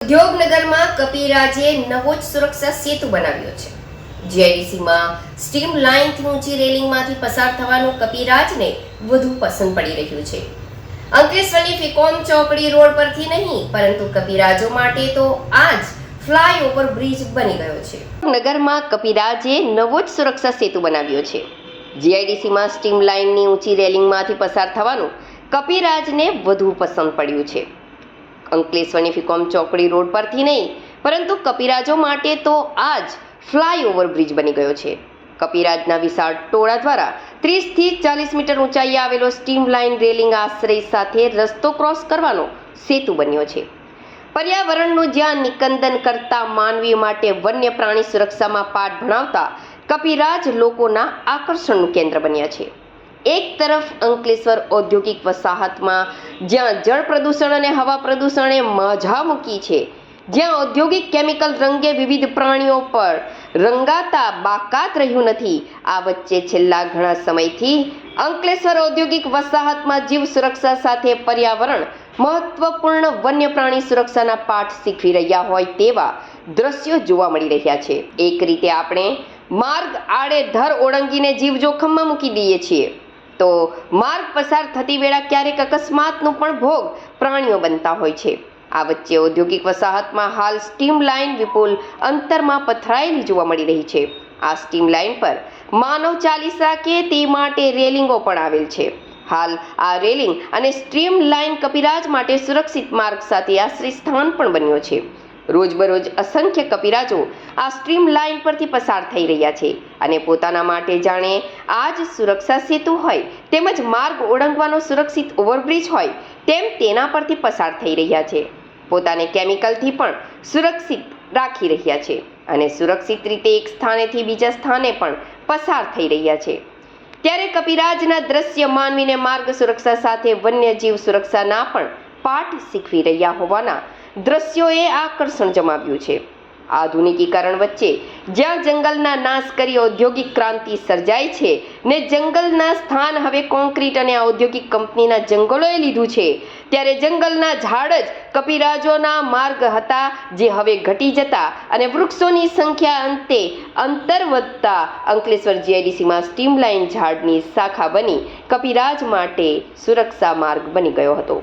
ઉદ્યોગનગરમાં કપિરાજે નવો જ સુરક્ષા સેતુ બનાવ્યો છે। જીઆઈડીસીમાં સ્ટીમ લાઇનથી ઊંચી રેલિંગમાંથી પસાર થવાનું કપિરાજને વધુ પસંદ પડી રહ્યું છે। અંકલેશ્વરની ફિકોમ ચોકડી રોડ પરથી નહીં પરંતુ કપિરાજો માટે તો આજ ફ્લાયઓવર બ્રિજ બની ગયો છે। નગરમાં કપિરાજે નવો જ સુરક્ષા સેતુ બનાવ્યો છે। જીઆઈડીસીમાં સ્ટીમ લાઇનની ઊંચી રેલિંગમાંથી પસાર થવાનું કપિરાજને વધુ પસંદ પડ્યું છે। અંકલેશ્વરની ફિકોમ ચોકડી રોડ પરથી નહીં પરંતુ કપિરાજો માટે તો આજ ફ્લાયઓવર બ્રિજ બની ગયો છે। કપિરાજના વિશાળ ટોળા દ્વારા 30 થી 40 મીટર ઊંચાઈએ આવેલો સ્ટીમ લાઇન રેલિંગ આશ્રય સાથે રસ્તો ક્રોસ કરવાનો સેતુ બન્યો છે। પર્યાવરણનું જ્યાં નિકંદન કરતા માનવી માટે વન્ય પ્રાણી સુરક્ષામાં પાઠ ભણાવતા કપિરાજ લોકોના આકર્ષણનું કેન્દ્ર બન્યા છે। એક તરફ અંકલેશ્વર ઔદ્યોગિક વસાહતમાં જ્યાં જળ પ્રદૂષણ અને હવા પ્રદૂષણે મજા મૂકી છે, જ્યાં ઔદ્યોગિક કેમિકલ રંગે વિવિધ પ્રાણીઓ પર રંગાતા બાકાત રહ્યું નથી, આ વચ્ચે છેલ્લા ઘણા સમયથી અંકલેશ્વર ઔદ્યોગિક વસાહતમાં જીવ સુરક્ષા સાથે પર્યાવરણ મહત્વપૂર્ણ વન્ય પ્રાણી સુરક્ષાના પાઠ શીખવી રહ્યા હોય તેવા દ્રશ્યો જોવા મળી રહ્યા છે। એક રીતે આપણે માર્ગ આડેધર ઓળંગીને જીવ જોખમમાં મૂકી દઈએ છીએ તો માર્ગ પસાર થતી વેળા ક્યારેક અકસ્માતનો પણ ભોગ પ્રાણીઓ બનતા હોય છે। આ વચ્ચે ઔદ્યોગિક વસાહતમાં હાલ સ્ટીમ લાઇન વિપુલ અંતરમાં પથરાયેલી જોવા મળી રહી છે। આ સ્ટીમ લાઇન પર માનવ ચાલી શકે તે માટે રેલિંગો પણ આવેલ છે। હાલ આ રેલિંગ અને સ્ટીમ લાઇન કપિરાજ માટે સુરક્ષિત માર્ગ સાથે આશ્રય સ્થાન પણ બન્યો છે। રોજબરોજ અસંખ્ય કપિરાજો આ સ્ટ્રીમ લાઇન પરથી પસાર થઈ રહ્યા છે અને પોતાના માટે જાણે આ જ સુરક્ષા સેતુ હોય તેમજ માર્ગ ઓળંગવાનો સુરક્ષિત ઓવરબ્રિજ હોય તેમ તેના પરથી પસાર થઈ રહ્યા છે। પોતાને કેમિકલથી પણ સુરક્ષિત રાખી રહ્યા છે અને સુરક્ષિત રીતે એક સ્થાનેથી બીજા સ્થાને પણ પસાર થઈ રહ્યા છે। ત્યારે કપિરાજના દ્રશ્ય માનવીને માર્ગ સુરક્ષા સાથે વન્યજીવ સુરક્ષાના પણ પાઠ શીખવી રહ્યા હોવાના દ્રશ્યોએ આકર્ષણ જમાવ્યું છે। આધુનિકીકરણ વચ્ચે જ્યાં જંગલના નાશ કરી ઔદ્યોગિક ક્રાંતિ સર્જાય છે ને જંગલના સ્થાન હવે કોન્ક્રીટ અને ઔદ્યોગિક કંપનીના જંગલોએ લીધું છે, ત્યારે જંગલના ઝાડ જ કપિરાજોના માર્ગ હતા જે હવે ઘટી જતા અને વૃક્ષોની સંખ્યા અંતે અંતર વધતા અંકલેશ્વર જીઆઈડીસીમાં સ્ટીમ લાઇન ઝાડની શાખા બની કપિરાજ માટે સુરક્ષા માર્ગ બની ગયો હતો।